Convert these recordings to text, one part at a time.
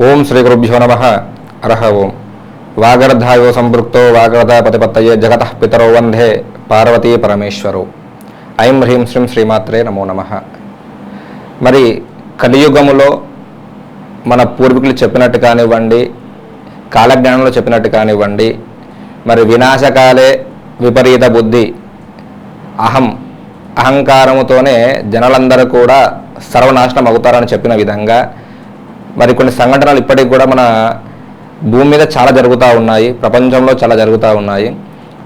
ఓం శ్రీ గురుభ్యో నమః. హరః ఓం. వాగర్ధాయో సంపృక్తో వాగర్ధపతిపత్తయే జగతః పితరో వందే పార్వతీ పరమేశ్వరో. ఐం హ్రీం శ్రీం శ్రీమాత్రే నమో నమః. మరి కలియుగములో మన పూర్వీకులు చెప్పినట్టు కానివ్వండి, కాలజ్ఞానంలో చెప్పినట్టు కానివ్వండి, మరి వినాశకాలే విపరీత బుద్ధి అహంకారముతోనే జనాలందరూ కూడా సర్వనాశనం అవుతారని చెప్పిన విధంగా మరి కొన్ని సంఘటనలు ఇప్పటికి కూడా మన భూమి మీద చాలా జరుగుతూ ఉన్నాయి, ప్రపంచంలో చాలా జరుగుతూ ఉన్నాయి.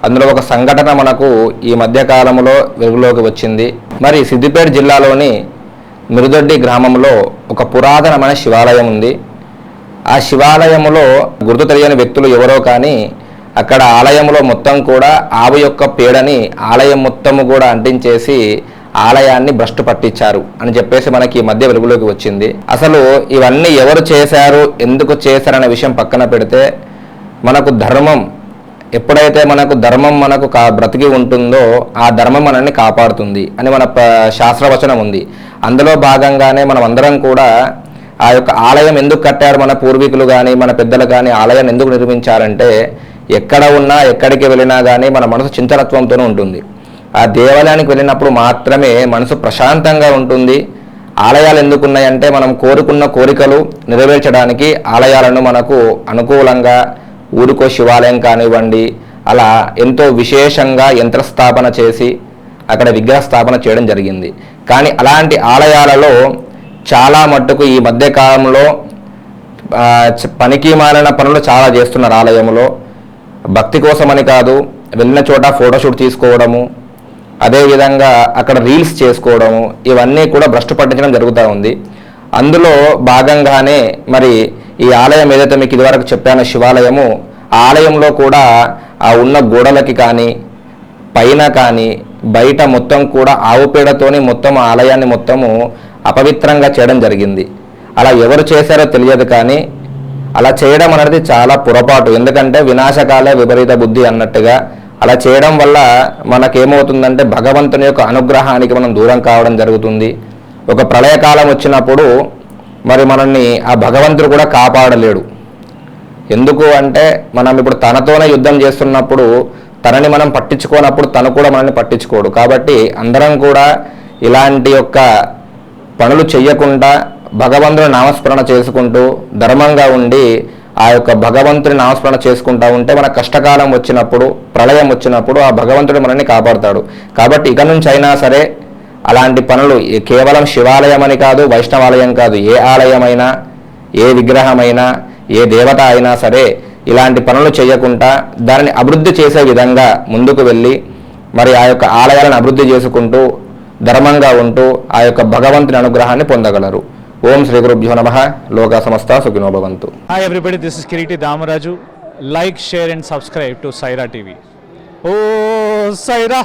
అందులో ఒక సంఘటన మనకు ఈ మధ్యకాలంలో వెలుగులోకి వచ్చింది. మరి సిద్దిపేట జిల్లాలోని మిరుదొడ్డి గ్రామంలో ఒక పురాతనమైన శివాలయం ఉంది. ఆ శివాలయంలో గుర్తు తెలియని వ్యక్తులు ఎవరో కానీ అక్కడ ఆలయంలో మొత్తం కూడా ఆవు యొక్క పేడని ఆలయం మొత్తము కూడా అంటించేసి ఆలయాన్ని భ్రష్టు పట్టించారు అని చెప్పేసి మనకి ఈ మధ్య వెలుగులోకి వచ్చింది. అసలు ఇవన్నీ ఎవరు చేశారు, ఎందుకు చేశారనే విషయం పక్కన పెడితే, మనకు ధర్మం ఎప్పుడైతే మనకు బ్రతికి ఉంటుందో ఆ ధర్మం మనల్ని కాపాడుతుంది అని మన శాస్త్రవచనం ఉంది. అందులో భాగంగానే మనం అందరం కూడా ఆ యొక్క ఆలయం ఎందుకు కట్టారు మన పూర్వీకులు కానీ మన పెద్దలు కానీ ఆలయాన్ని ఎందుకు నిర్మించారంటే, ఎక్కడ ఉన్నా ఎక్కడికి వెళ్ళినా కానీ మన మనసు చింతనత్వంతోనే ఉంటుంది. ఆ దేవాలయానికి వెళ్ళినప్పుడు మాత్రమే మనసు ప్రశాంతంగా ఉంటుంది. ఆలయాలు ఎందుకున్నాయంటే మనం కోరుకున్న కోరికలు నెరవేర్చడానికి ఆలయాలను మనకు అనుకూలంగా ఊరికో శివాలయం కానివ్వండి అలా ఎంతో విశేషంగా యంత్రస్థాపన చేసి అక్కడ విగ్రహ స్థాపన చేయడం జరిగింది. కానీ అలాంటి ఆలయాలలో చాలా మట్టుకు ఈ మధ్యకాలంలో పనికి మాలిన పనులు చాలా చేస్తున్నారు. ఆలయంలో భక్తి కోసమని కాదు, వెళ్ళిన చోట ఫోటోషూట్ తీసుకోవడము, అదేవిధంగా అక్కడ రీల్స్ చేసుకోవడము, ఇవన్నీ కూడా భ్రష్టు పట్టించడం జరుగుతూ ఉంది. అందులో భాగంగానే మరి ఈ ఆలయం ఏదైతే మీకు ఇదివరకు చెప్పానో శివాలయము, ఆ ఆలయంలో కూడా ఆ ఉన్న గోడలకి కానీ పైన కానీ బయట మొత్తం కూడా ఆవు పేడతోని మొత్తం ఆలయాన్ని మొత్తము అపవిత్రంగా చేయడం జరిగింది. అలా ఎవరు చేశారో తెలియదు, కానీ అలా చేయడం అనేది చాలా పొరపాటు. ఎందుకంటే వినాశకాలే విపరీత బుద్ధి అన్నట్టుగా అలా చేయడం వల్ల మనకేమవుతుందంటే భగవంతుని యొక్క అనుగ్రహానికి మనం దూరం కావడం జరుగుతుంది. ఒక ప్రళయకాలం వచ్చినప్పుడు మరి మనల్ని ఆ భగవంతుడు కూడా కాపాడలేడు. ఎందుకు అంటే మనం ఇప్పుడు తనతోనే యుద్ధం చేస్తున్నప్పుడు తనని మనం పట్టించుకోనప్పుడు తను కూడా మనల్ని పట్టించుకోడు. కాబట్టి అందరం కూడా ఇలాంటి యొక్క పనులు చెయ్యకుండా భగవంతుని నామస్మరణ చేసుకుంటూ ధర్మంగా ఉండి ఆ యొక్క భగవంతుని నామస్మరణ చేసుకుంటూ ఉంటే మన కష్టకాలం వచ్చినప్పుడు ప్రళయం వచ్చినప్పుడు ఆ భగవంతుడు మనల్ని కాపాడుతాడు. కాబట్టి ఇక నుంచి అయినా సరే అలాంటి పనులు కేవలం శివాలయం అని కాదు, వైష్ణవాలయం కాదు, ఏ ఆలయమైనా ఏ విగ్రహమైనా ఏ దేవత అయినా సరే ఇలాంటి పనులు చేయకుండా దానిని అభివృద్ధి చేసే విధంగా ముందుకు వెళ్ళి మరి ఆ యొక్క ఆలయాలను అభివృద్ధి చేసుకుంటూ ధర్మంగా ఉంటూ ఆ యొక్క భగవంతుని అనుగ్రహాన్ని పొందగలరు. ఓం శ్రీ గురుభ్యో నమః. లోకా సమస్త సుఖినో భవంతు. Hi everybody, this is Kiriti Damaraju. Like, share and subscribe to Saira TV. Oh Saira!